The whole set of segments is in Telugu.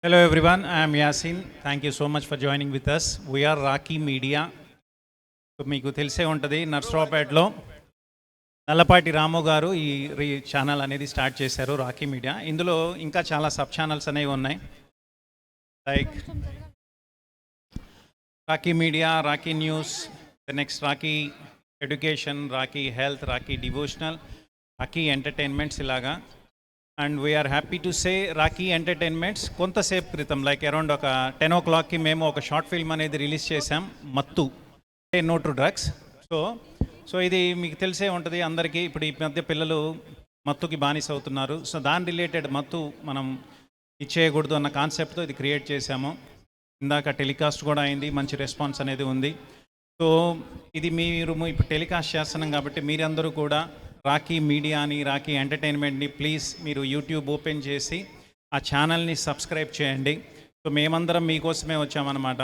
Hello everyone, I am Yasin. Thank you so much for joining with us. We are Rocky Media. మీకు తెలిసే ఉంటుంది నర్సరావుపేటలో నల్లపాటి రాము గారు ఈ ఛానల్ అనేది స్టార్ట్ చేశారు రాకీ మీడియా. ఇందులో ఇంకా చాలా సబ్ ఛానల్స్ అనేవి ఉన్నాయి, like Rocky media, Rocky news, next Rocky education, Rocky health, Rocky devotional, Rocky entertainments ఇలాగా. And we're happy to say Rocky entertainments కొంతసేపు క్రితం లైక్ అరౌండ్ ఒక 10 o'clockకి మేము ఒక షార్ట్ ఫిల్మ్ అనేది రిలీజ్ చేసాం, మత్తు నో టు డ్రగ్స్. సో ఇది మీకు తెలిసే ఉంటుంది అందరికీ. ఇప్పుడు ఈ మధ్య పిల్లలు మత్తుకి బానిస అవుతున్నారు. సో దాని రిలేటెడ్ మత్తు మనం ఇచ్చేయకూడదు అన్న కాన్సెప్ట్తో ఇది క్రియేట్ చేశాము. ఇందాక టెలికాస్ట్ కూడా అయింది, మంచి రెస్పాన్స్ అనేది ఉంది. సో ఇది మీరు ఇప్పుడు టెలికాస్ట్ చేస్తున్నాం కాబట్టి మీరందరూ కూడా రాకీ మీడియాని, రాకీ ఎంటర్టైన్మెంట్ని ప్లీజ్ మీరు యూట్యూబ్ ఓపెన్ చేసి ఆ ఛానల్ని సబ్స్క్రైబ్ చేయండి. సో మేమందరం మీకోసమే వచ్చామన్నమాట.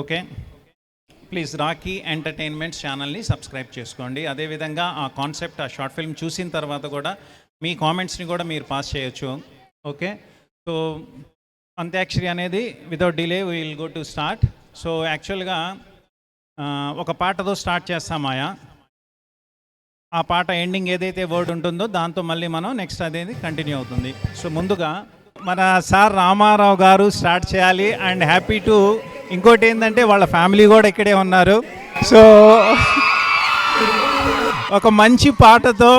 ఓకే, ప్లీజ్ రాకీ ఎంటర్టైన్మెంట్స్ ఛానల్ని సబ్స్క్రైబ్ చేసుకోండి. అదేవిధంగా ఆ కాన్సెప్ట్, ఆ షార్ట్ ఫిల్మ్ చూసిన తర్వాత కూడా మీ కామెంట్స్ని కూడా మీరు పాస్ చేయొచ్చు. ఓకే, సో అంత్యాక్షరి అనేది without delay will go to start. So యాక్చువల్గా ఒక పాటతో స్టార్ట్ చేస్తామాయా. ఆ పాట ఎండింగ్ ఏదైతే వర్డ్ ఉంటుందో దాంతో మళ్ళీ మనం నెక్స్ట్ అనేది కంటిన్యూ అవుతుంది. సో ముందుగా మన సార్ రామారావు గారు స్టార్ట్ చేయాలి. అండ్ హ్యాపీ టు ఇంకోటి ఏంటంటే వాళ్ళ ఫ్యామిలీ కూడా ఇక్కడే ఉన్నారు. సో ఒక మంచి పాటతో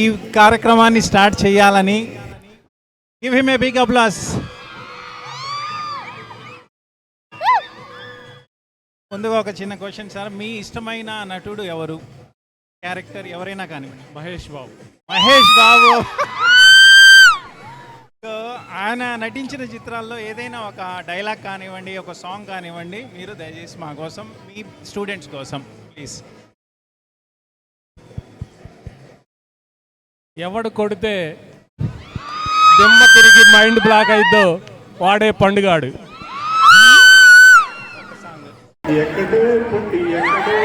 ఈ కార్యక్రమాన్ని స్టార్ట్ చేయాలని. Give him a big applause. ముందుగా ఒక చిన్న క్వశ్చన్ సార్, మీ ఇష్టమైన నటుడు ఎవరు? క్యారెక్టర్ ఎవరైనా కానివ్వండి. మహేష్ బాబు. సో ఆయన నటించిన చిత్రాల్లో ఏదైనా ఒక డైలాగ్ కానివ్వండి, ఒక సాంగ్ కానివ్వండి, మీరు దయచేసి మా కోసం, మీ స్టూడెంట్స్ కోసం ప్లీజ్. ఎవడు కొడితే దెమ్మ తిరిగి మైండ్ బ్లాక్ అయిద్దో వాడే పండుగాడు. ఎక్కడో పుట్టి ఎక్కడో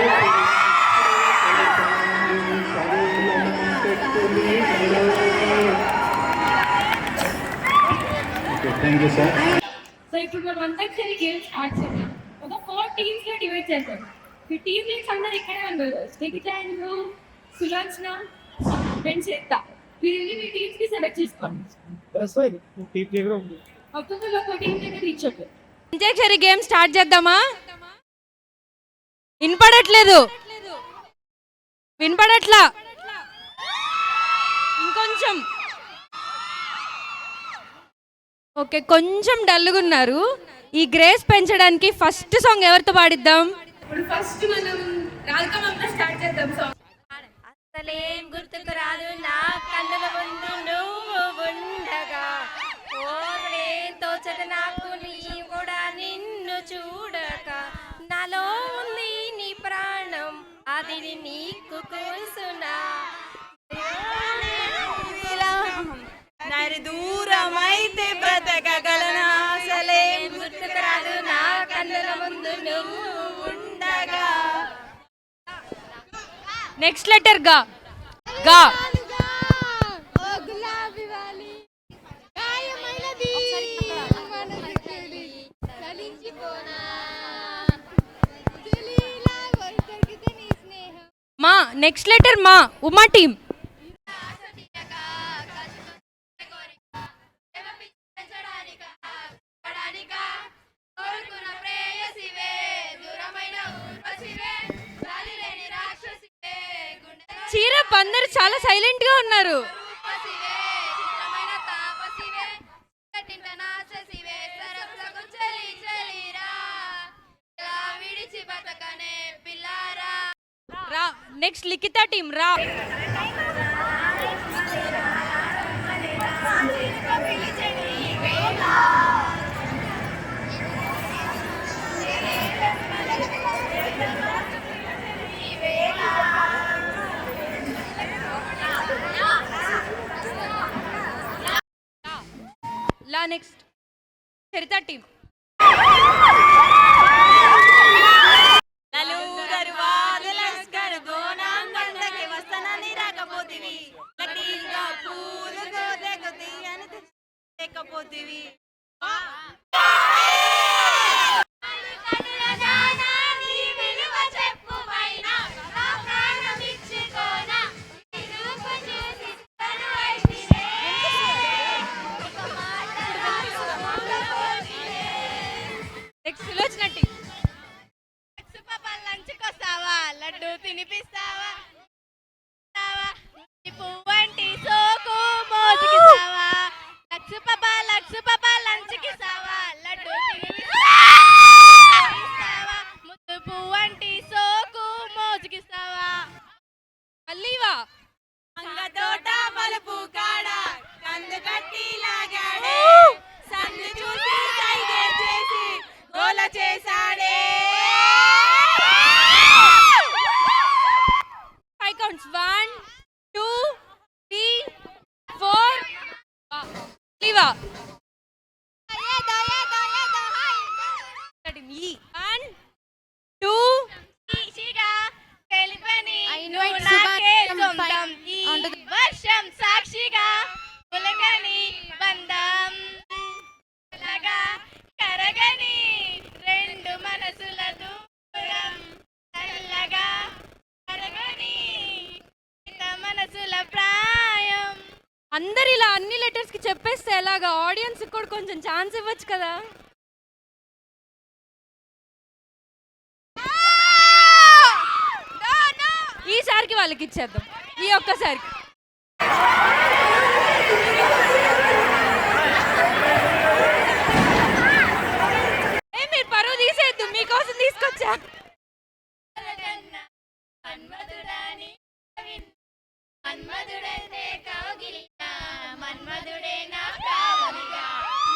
థ్యాంక్ యూ సార్. సో ఇప్పుడు మనం అంత్యాక్షరి గేమ్స్ స్టార్ట్ చేద్దాం. ఒక 4 టీమ్స్ లో డివైడ్ చేద్దాం. ఈ టీమ్ లీడ్స్ అందరూ ఇక్కడే ఉన్నారు. శ్రీకితాండు, సులోచన, శ్వేత. వీళ్ళని మీ టీమ్స్ కి సెలెక్ట్ చేసుకోండి. ఒక్కొక్కరు ఒక టీం దగ్గర ఇచ్చొచ్చు. అంత్యాక్షరి గేమ్ స్టార్ట్ చేద్దామా? వినపడట్లా ఇంకొంచెం. ఓకే, కొంచెం డల్గా ఉన్నారు. ఈ గ్రేస్ పెంచడానికి ఫస్ట్ సాంగ్ ఎవరితో పాడిద్దాం? ఇప్పుడు ఫస్ట్ మనం రాల్కమంతో స్టార్ట్ చేద్దాం సాంగ్. అసలేం గుర్తుకు రాదు నా కన్నుల ముందు నువ్వు ఉండగా, ఓరేం తోచట నాకు నీ కూడా నిన్ను చూడక, నాలో ఉంది నీ ప్రాణం అది నీకు కూసునా, దూరమైతే బ్రతకగలనా, అసలేం గుర్తుకు రాదు నా కన్నుల ముందు నువ్వు ఉండగా. నెక్స్ట్ లెటర్ గా. గా మా. నెక్స్ట్ లెటర్ మా. ఉమా టీం. చీరప్ అందరు చాలా సైలెంట్ గా ఉన్నారు. రా. నెక్స్ట్ లిఖిత టీం రా. నెక్స్ట్ చరిత టీం. లేకపోతేవి నెక్స్ట్ సులోచనటి లంచుకొస్తావా లడ్డు తినిపిస్తావా పువ్వంటి సోకు మోసుకిస్తావా లక్సు పాప లంచ్కి సావా లడ్డు తినిపిస్తావా ముద్దు పువ్వంటి సోకు మోసుకిస్తావా మళ్ళీవా తోట మలుపు కాడ కందు కట్టి లాగాడే సందు చూసి సైగే చేసి గోల చేశాడే 5 counts 1 2 3 4 మళ్ళీవా ఈ 1 2 ఈషిగా తెలిపని I know it's నాకే Subhash సొంతం ఈ on to the- వర్షం సాక్షిగా పులగని బంధం లగా కరగని రెండు మనసుల దూరం చల్లగా కరగని ఇత మనసుల ప్రాయం అందరు ఇలా అన్ని లెటర్స్ కి చెప్పేస్తే ఎలాగా ఆడియన్స్ కూడా కొంచెం ఛాన్స్ ఇవ్వచ్చు కదా ఈసారికి వాళ్ళకి ఇచ్చేద్దాం ఈ ఒక్కసారికి మీరు పరువు తీసేద్దు మీకోసం తీసుకొచ్చా మన్మధుడాని మన్మధుడంటే కౌగిలిగా మన్మధుడే నా కావలిగా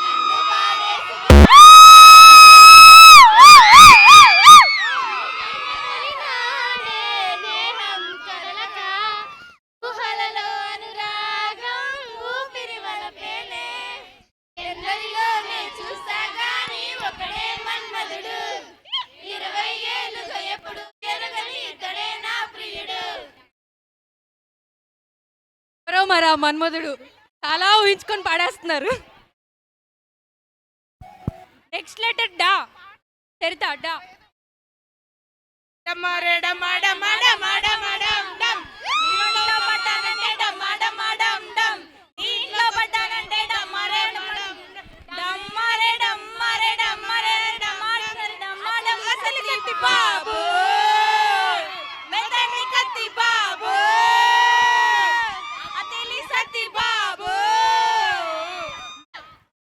నన్ను పాడేసి నేహం కదలక గుహలలో అనురాగం ఊపిరి వలపేలే ఎందరిలోనే చూస్తా గాని ఒకడే మన్మధుడు 20 ఏళ్ళుగా ఎప్పుడు ఎరగని ఇతడే నా ప్రియుడు ఎవరో మరా మన్మధుడు చాలా ఊహించుకొని పాడేస్తున్నారు నెక్స్ట్ లెటర్ డా చరిత డా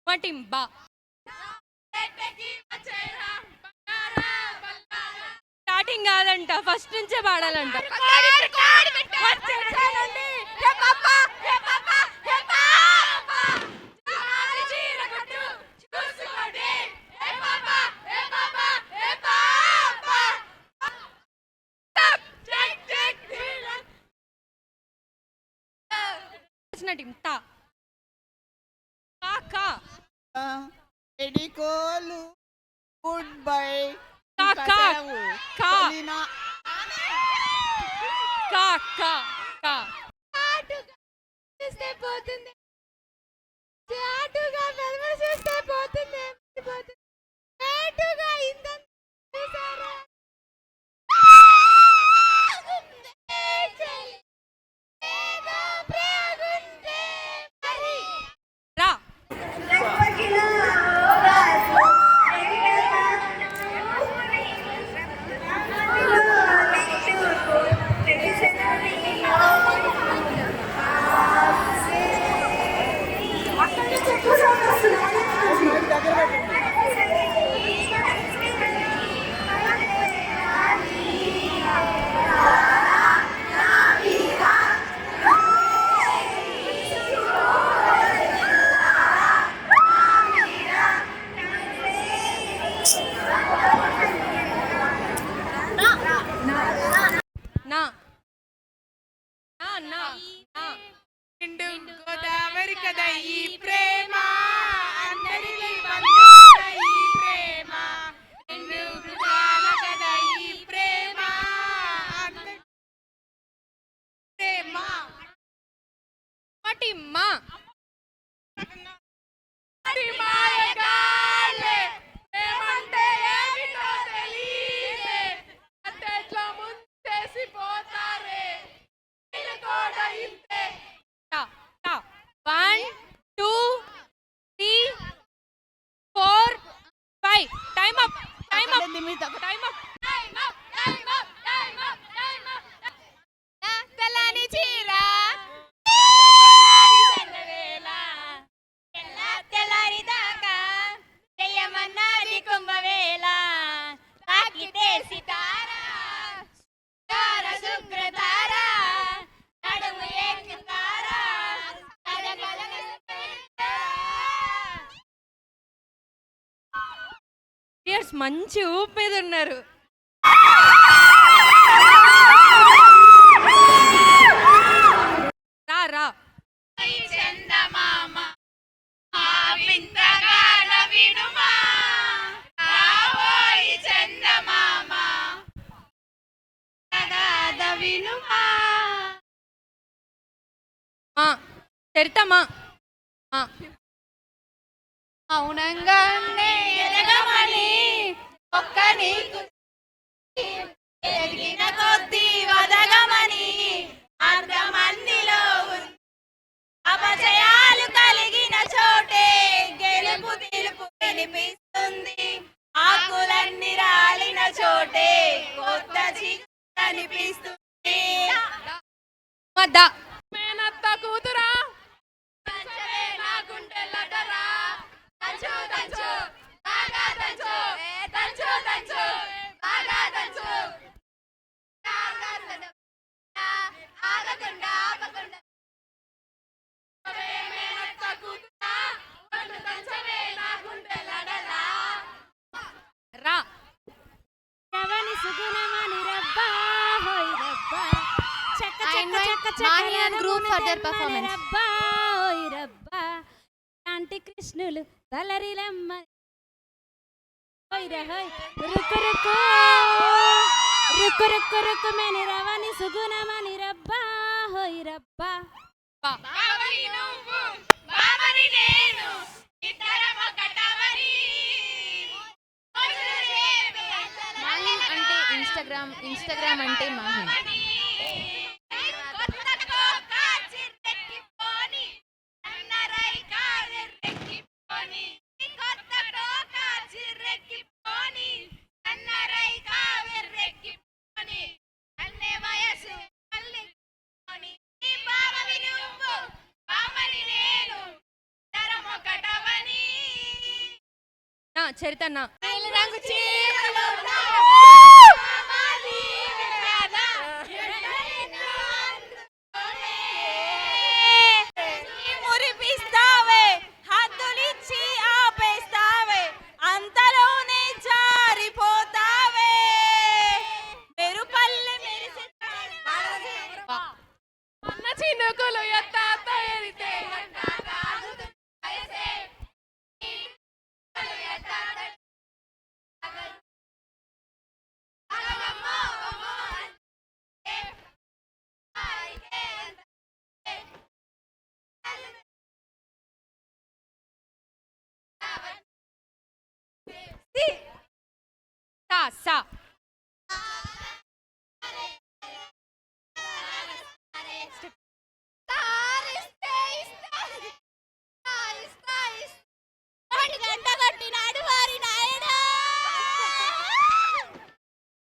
మటింబా స్టార్టింగ్ కాదంట ఫస్ట్ నుంచే పాడాలంట టీం తా కా ఎడికోలు గుడ్ బై కా కా కా కా కా కా చూస్తే పోతుంది చాటుగా చూస్తే పోతుంది చాటుగా ఇంతం చూసారా రా అక్కడ అయిపోయింది మీతో టైం అప్. తెల్లని చీర తెల్లారి దాకా చెయ్యమన్నది కుంభవేళ తాకితే సితార తార శుభ్రతార నడుము ఎక్కుతార Cheers, మంచి ఊపు మీద ఉన్నారు. రా రా చందమామ వింతగాన వినుమా రావోయి చందమామ వినుమా చరితమ్మా మౌనంగా ఎదగమని ఒక్క నీకు ఎదిగిన కొద్దీ వదగమని అర్ధమందిలో అపజయాలు కలిగిన చోటే గెలుపు తెలుపు వినిపిస్తుంది ఆకులన్నీ రాలిన చోటే కొత్త చిగురు కనిపిస్తుంది మేనత్త కూతురా నా గుండెలటరా దంచు దంచు బాగా దంచు దంచు దంచు బాగా దంచు ఆగకుండా ఆపకుండా రా రవని సుగుణమని రబ్బా హోయ్ రబ్బా చెక్క చెక్క చెక్క చెక్క గ్రూప్ ఫర్ దేర్ పర్ఫార్మెన్స్ రబ్బా హోయ్ రబ్బా లాంటి కృష్ణులు తలరిలమ్మ హోయ్ రే హోయ్ రుకు రుకు రుకు రుకు రుకు మెని రవని సుగుణమని రబ్బా హోయ్ రబ్బా బావని నువ్వు బావని నేను ఇద్దరం ఒకటవని మాహిన్ అంటే ఇన్స్టాగ్రామ్ అంటే మాహిన్. చరితన్నా రంగు చీరలు మురిపిస్తావే హద్దులిచ్చి ఆపేస్తావే అంతలోనే జారిపోతావే మెరుపల్లి అన్న చినుకులు ఎత్తాత ఎరితే సా సా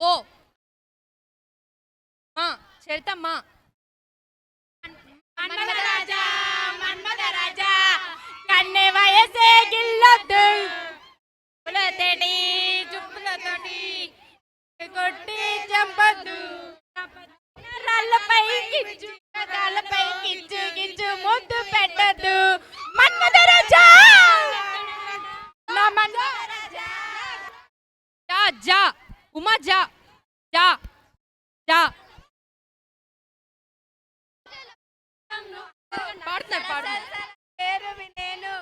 ఓ చరితమ్మా మన్మధరాజా మన్మధరాజా కన్నె వయసే గిల్లొద్దు పులతేటి చుప్పులతోటి కొట్టి చంపొద్దు రాళ్ళపై కిచ్చు రాళ్ళపై కిచ్చు కిచ్చు ముద్దు పెట్టద్దు మన్మధరాజా నా మన్మధరాజా జా జా ఉమా జా జా జా పాడుతున్నారు పేరు వినేను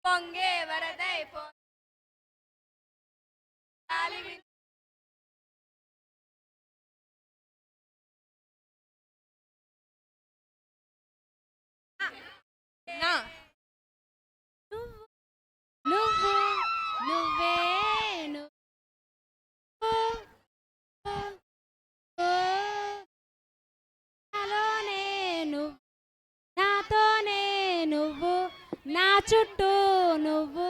పొంగే వరదైపో నా నువ్వు నువ్వే నాలోనే నువ్వు నాతోనే నువ్వు నా చుట్టూ నువ్వు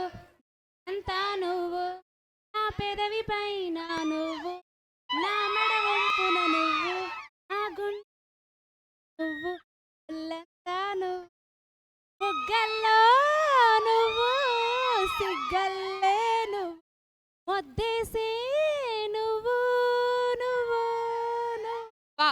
అంతా నువ్వు పెదవి పైన నువ్వు, నా మెడ వంపున నువ్వు, ఆ గుండె నువ్వు, ఉల్లంతాను బుగ్గల్లో నువ్వు, సిగ్గల్లే నువ్వు, మొద్దేసే నువ్వు నువ్వు నువ్వు. వా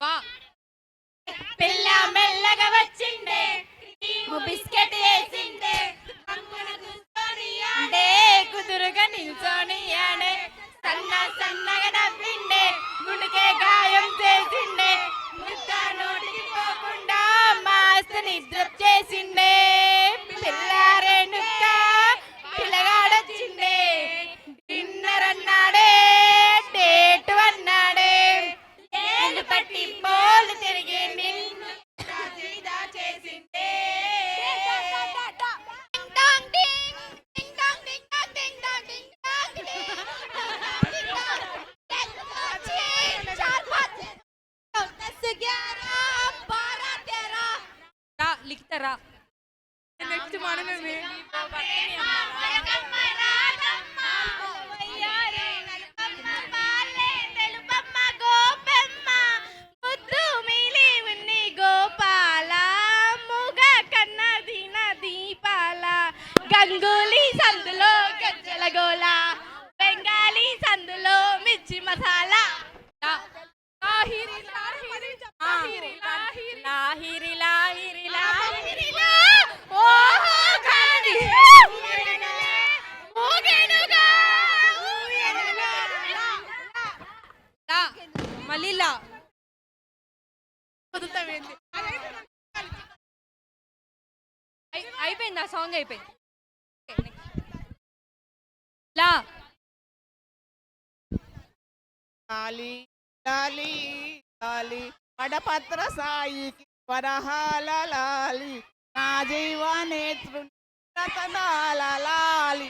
వా పిల్ల మెల్లగా వచ్చిండే, బిస్కెట్ వేసిండే, అంటే కుదురుగా నిల్చొని ఆడే, సన్నగా నవ్విండే, గుండెకే గాయం చేసిండే, ముద్ద నోటికి పోకుండా మాస్త నిద్ర చేసిండే. పిల్లారేనుక్క పిల్లగాడొచ్చిండే, డిన్నర్ అన్నాడే, డేట్ అన్నాడే, ఏళ్ళు పట్టి పోలు తిరిగి నిన్ను సీదా చేసిండే. రా లిఖితరా నెక్స్ట్ మనమే గంగూలీ సందులో గజ్జల గోల, బెంగాలీ సందులో మిర్చి మసాలా. లాహిరి లాహిరి లాహిరి లాహిరి లాహిరి లాహిరి లా, ఓహో గాని ఊగెనుగా ఊగెనుగా. లా మళ్ళీ లా అయిపోయింది ఆ సాంగ్ అయిపోయింది. Okay, next. లా లాలి లాలి లాలి పడపత్ర సాయికి వరహాల లాలి, నా జీవనేత్రుని రతనాల లాలి.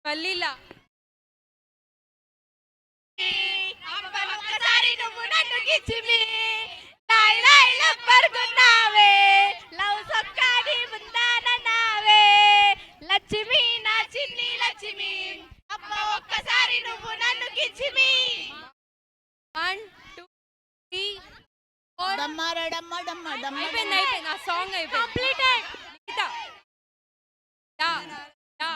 మళ్ళీ లా ఒక్కసారి నువ్వు నన్ను గిచ్చిమి, లాయ్ లాయ్ లబ్బరుకున్నావే, లవ్ సొక్కాని ముందానన్నావే, లక్ష్మి నా చిన్ని లక్ష్మి, అబ్బ ఒక్కసారి నువ్వు నన్ను గిచ్చిమి. 1 2 3 4 అయిపోయింది అయిపోయింది ఆ సాంగ్ అయిపోయింది. కంప్లీటెడ్. లిఖిత లా లా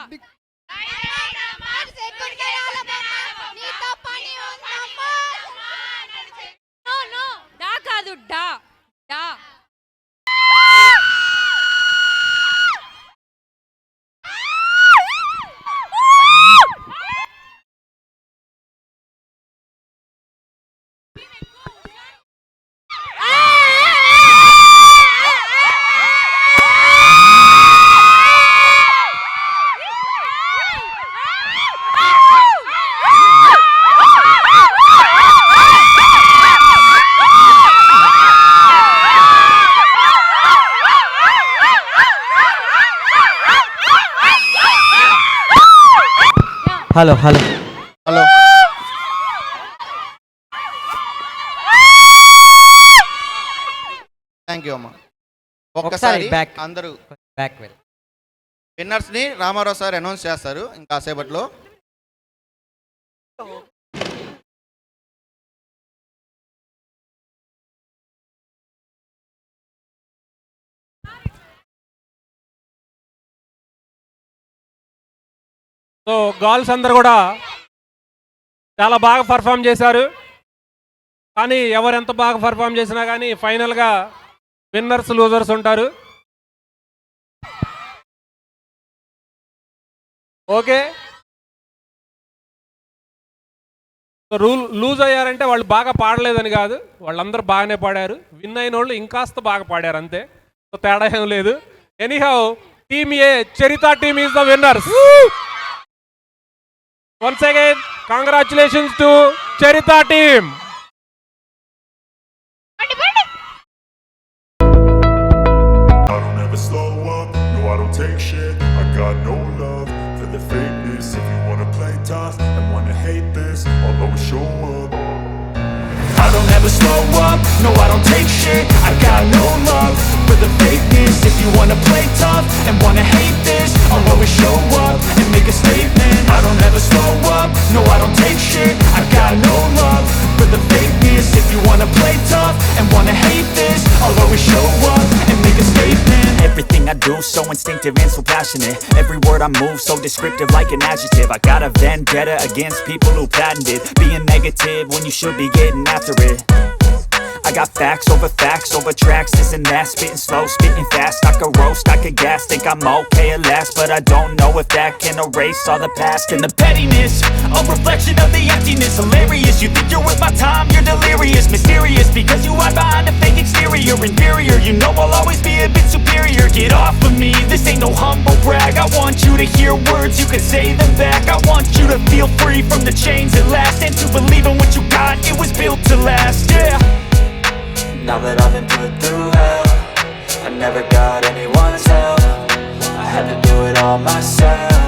నీతో పని ఉందమ్మా. నో నో డా కాదు డా డా. Hello hello hello thank you అమ్మా. ఒక్కసారి back. అందరూ బ్యాక్ వెల్. విన్నర్స్ ని రామారావు సార్ అనౌన్స్ చేస్తారు ఇంకాసేపట్లో. సో గర్ల్స్ అందరు కూడా చాలా బాగా పర్ఫామ్ చేశారు. కానీ ఎవరు ఎంత బాగా పర్ఫామ్ చేసినా కానీ ఫైనల్గా విన్నర్స్ లూజర్స్ ఉంటారు. ఓకే, లూజ్ అయ్యారంటే వాళ్ళు బాగా పాడలేదని కాదు, వాళ్ళందరూ బాగానే పాడారు. విన్ అయిన వాళ్ళు ఇంకాస్త బాగా పాడారు అంతే, సో తేడా ఏం లేదు. Anyhow Team A, Charita team is the winners. Once again, congratulations to Charita team. I don't ever slow up, no I don't take shit. I got no love for the fakeness. If you wanna play tough and wanna hate this, I'll always show up. I don't ever slow up, no I don't take shit. I got no love for the fakeness. If you wanna play tough and wanna hate this, I'll always show up and make a statement. I don't ever slow up, no I don't take shit. I got no love for the fakeness. If you wanna play tough and wanna hate this, I'll always show up and make a statement. Everything I do so instinctive and so passionate. Every word I move so descriptive like an adjective. I got a vendetta against people who patented being negative when you should be getting after it. I got facts over tracks, this and that. Spitting slow, spitting fast. I could roast, I could gas. Think I'm okay at last, but I don't know if that can erase all the past. And the pettiness, a reflection of the emptiness. Hilarious, you think you're worth my time, you're delirious. Mysterious, because you hide behind a fake exterior. Inferior, you know I'll always be a bit superior. Get off of me, this ain't no humble brag. I want you to hear words, you can say them back. I want you to feel free from the chains at last, and to believe in what you got, it was built to last, yeah. Now that I've been put through hell, I never got anyone's help. I had to do it all myself.